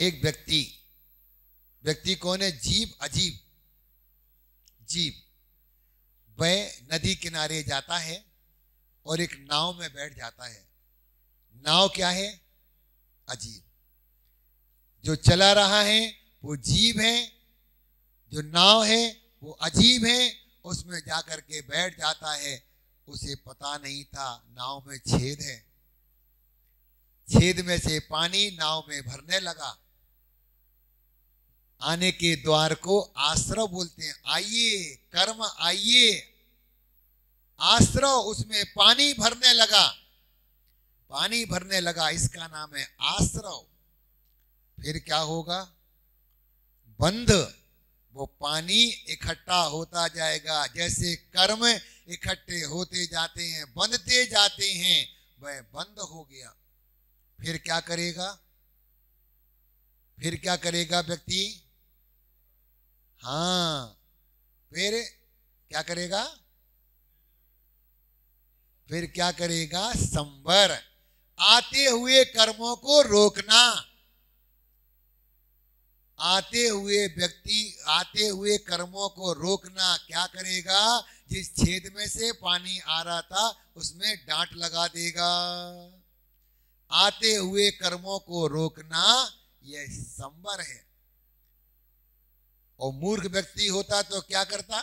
एक व्यक्ति, व्यक्ति कौन है? जीव, अजीब जीव। वह नदी किनारे जाता है और एक नाव में बैठ जाता है। नाव क्या है? अजीब। जो चला रहा है वो जीव है, जो नाव है वो अजीब है। उसमें जाकर के बैठ जाता है। उसे पता नहीं था नाव में छेद है। छेद में से पानी नाव में भरने लगा। आने के द्वार को आश्रव बोलते हैं। आइए कर्म आइए, आश्रव। उसमें पानी भरने लगा, पानी भरने लगा, इसका नाम है आश्रव। फिर क्या होगा? बंध। वो पानी इकट्ठा होता जाएगा। जैसे कर्म इकट्ठे होते जाते हैं, बंधते जाते हैं, वह बंद हो गया। फिर क्या करेगा? फिर क्या करेगा व्यक्ति? हाँ, फिर क्या करेगा? फिर क्या करेगा? संवर। आते हुए कर्मों को रोकना। आते हुए व्यक्ति, आते हुए कर्मों को रोकना। क्या करेगा? जिस छेद में से पानी आ रहा था उसमें डांट लगा देगा। आते हुए कर्मों को रोकना, यह संवर है। और मूर्ख व्यक्ति होता तो क्या करता?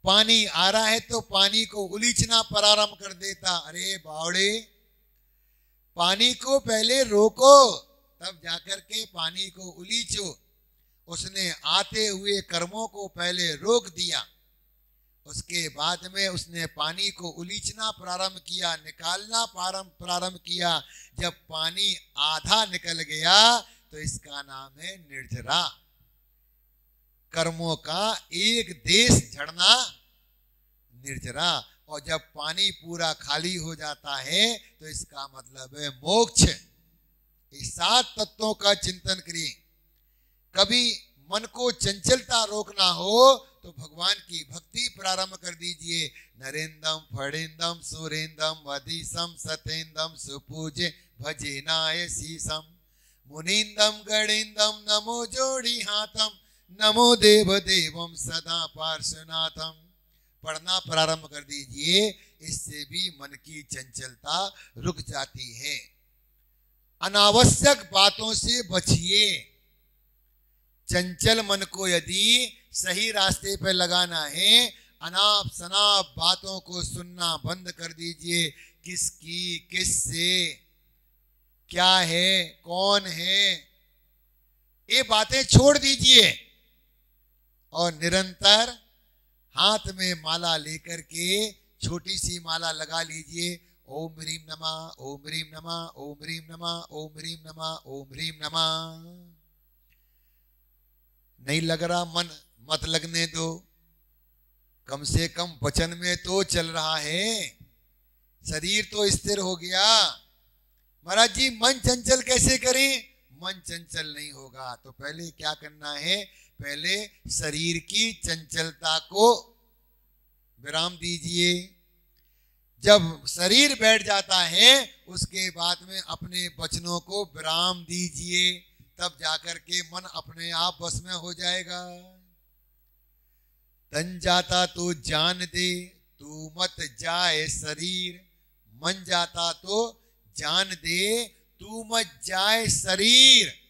पानी आ रहा है तो पानी को उलीचना प्रारंभ कर देता। अरे बावड़े, पानी को पहले रोको, तब जाकर के पानी को उलीचो। उसने आते हुए कर्मों को पहले रोक दिया, उसके बाद में उसने पानी को उलीचना प्रारंभ किया, निकालना प्रारंभ किया। जब पानी आधा निकल गया तो इसका नाम है निर्जरा। कर्मों का एक देश झड़ना निर्जरा। और जब पानी पूरा खाली हो जाता है तो इसका मतलब है मोक्ष। इस 7 तत्वों का चिंतन करिए। कभी मन को चंचलता रोकना हो तो भगवान की भक्ति प्रारंभ कर दीजिए। नरेंद्रम फणेन्द्रम सुरेंद्रम वधीसम सतेन्द्रम सुपूजे भजेनाय शीसम मुनीन्द्रम गणेन्द्रम नमो जोड़ी हाथम नमो देव देवम सदा पार्श्वनाथम। पढ़ना प्रारंभ कर दीजिए, इससे भी मन की चंचलता रुक जाती है। अनावश्यक बातों से बचिए। चंचल मन को यदि सही रास्ते पर लगाना है, अनाप शनाप बातों को सुनना बंद कर दीजिए। किसकी, किससे, क्या है, कौन है, ये बातें छोड़ दीजिए। और निरंतर हाथ में माला लेकर के छोटी सी माला लगा लीजिए। ओम ह्रीम नमः, ओम ह्रीम नमः, ओम ह्रीम नमः, ओम ह्रीम नमः, ओम ह्रीम नमः। नहीं लग रहा मन, मत लगने दो। कम से कम वचन में तो चल रहा है, शरीर तो स्थिर हो गया। महाराज जी मन चंचल कैसे करें? मन चंचल नहीं होगा तो पहले क्या करना है? पहले शरीर की चंचलता को विराम दीजिए। जब शरीर बैठ जाता है उसके बाद में अपने वचनों को विराम दीजिए, तब जाकर के मन अपने आप बस में हो जाएगा। तन जाता तो जान दे, तू मत जाए शरीर। मन जाता तो जान दे, तू मत जाए शरीर।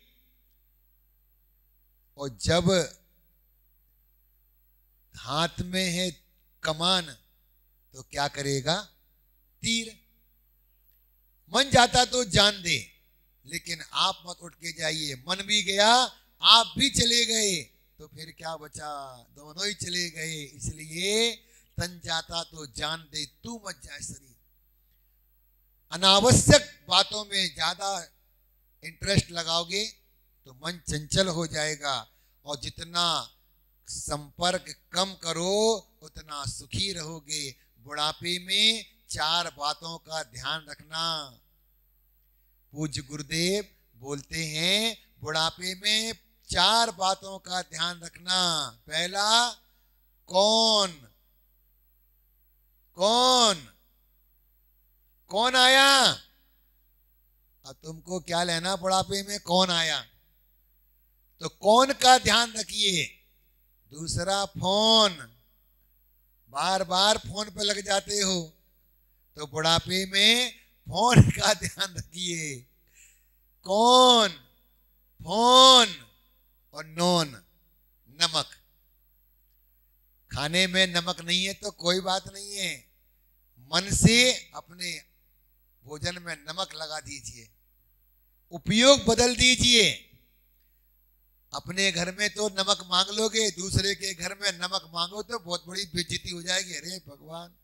और जब हाथ में है कमान तो क्या करेगा? तीर। मन जाता तो जान दे, लेकिन आप मत उठ के जाइए। मन भी गया, आप भी चले गए, तो फिर क्या बचा? दोनों ही चले गए। इसलिए तन जाता तो जान दे, तू मत जाए शरीर। अनावश्यक बातों में ज्यादा इंटरेस्ट लगाओगे तो मन चंचल हो जाएगा। और जितना संपर्क कम करो उतना सुखी रहोगे। बुढ़ापे में 4 बातों का ध्यान रखना। पूज्य गुरुदेव बोलते हैं बुढ़ापे में 4 बातों का ध्यान रखना। पहला, कौन कौन कौन आया? अब तुमको क्या लेना बुढ़ापे में? कौन आया? तो कौन का ध्यान रखिए? दूसरा फोन, बार बार फोन पे लग जाते हो तो बुढ़ापे में फोन का ध्यान रखिए। कौन? फोन और नॉन, नमक। खाने में नमक नहीं है तो कोई बात नहीं है, मन से अपने भोजन में नमक लगा दीजिए, उपयोग बदल दीजिए। अपने घर में तो नमक मांग लोगे, दूसरे के घर में नमक मांगो तो बहुत बड़ी बेइज्जती हो जाएगी। अरे भगवान,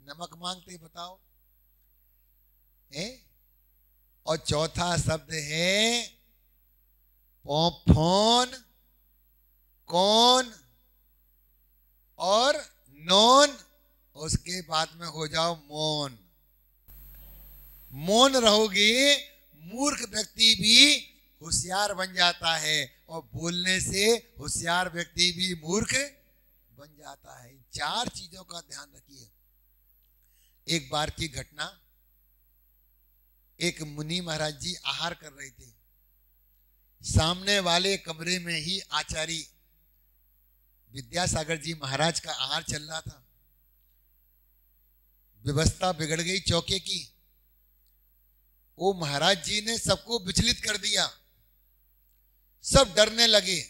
नमक मांगते बताओ है। और चौथा शब्द है फोन, कौन और नॉन। उसके बाद में हो जाओ मौन। मौन रहोगे, मूर्ख व्यक्ति भी होशियार बन जाता है और बोलने से होशियार व्यक्ति भी मूर्ख बन जाता है। चार चीजों का ध्यान रखिए। एक बार की घटना, एक मुनि महाराज जी आहार कर रहे थे। सामने वाले कमरे में ही आचार्य विद्यासागर जी महाराज का आहार चल रहा था। व्यवस्था बिगड़ गई चौके की। वो महाराज जी ने सबको विचलित कर दिया। सब डरने लगे,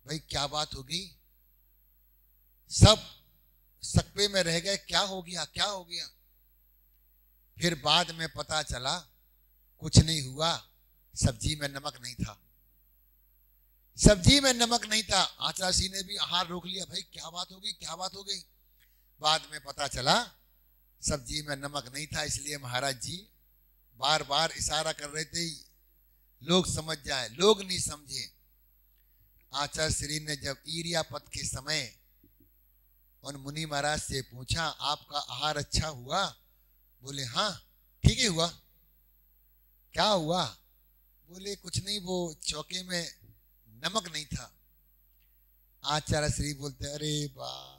भाई क्या बात हो गई। सब सकवे में रह गए, क्या हो गया, क्या हो गया। फिर बाद में पता चला कुछ नहीं हुआ, सब्जी में नमक नहीं था। सब्जी में नमक नहीं था। आचार्य जी ने भी आहार रोक लिया, भाई क्या बात हो गई, क्या बात हो गई। बाद में पता चला सब्जी में नमक नहीं था, इसलिए महाराज जी बार बार इशारा कर रहे थे लोग समझ जाए। लोग नहीं समझे। आचार्य श्री ने जब ईर्यापद के समय उन मुनि महाराज से पूछा, आपका आहार अच्छा हुआ? बोले हाँ ठीक ही हुआ। क्या हुआ? बोले कुछ नहीं, वो चौके में नमक नहीं था। आचार्य श्री बोलते, अरे वाह,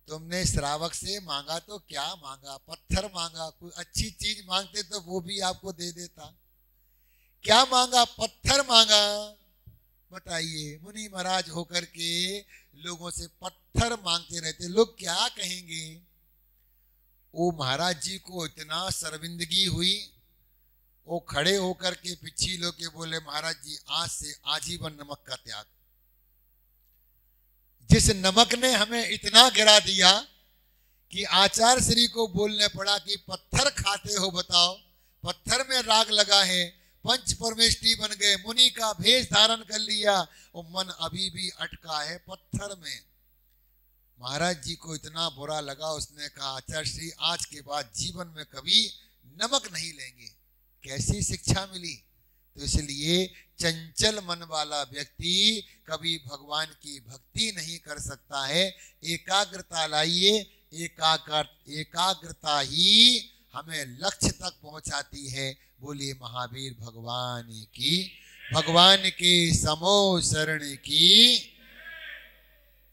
तुमने श्रावक से मांगा तो क्या मांगा, पत्थर मांगा। कोई अच्छी चीज मांगते तो वो भी आपको दे देता। क्या मांगा? पत्थर मांगा। बताइए, मुनि महाराज होकर के लोगों से पत्थर मांगते रहते, लोग क्या कहेंगे। वो महाराज जी को इतना शर्मिंदगी हुई, वो खड़े होकर के पिछी लोग के बोले, महाराज जी आज से आजीवन नमक का त्याग। जिस नमक ने हमें इतना गिरा दिया कि आचार्य श्री को बोलने पड़ा कि पत्थर खाते हो, बताओ। पत्थर में राग लगा है, पंच परमेष्ठी बन गए, मुनि का भेष धारण कर लिया, और मन अभी भी अटका है पत्थर में। महाराज जी को इतना बुरा लगा, उसने कहा, आचार्य श्री आज के बाद जीवन में कभी नमक नहीं लेंगे। कैसी शिक्षा मिली। तो इसलिए चंचल मन वाला व्यक्ति कभी भगवान की भक्ति नहीं कर सकता है। एकाग्रता लाइए, एकाग्रता ही हमें लक्ष्य तक पहुंचाती है। बोलिए महावीर भगवान की, भगवान के समो शरण की।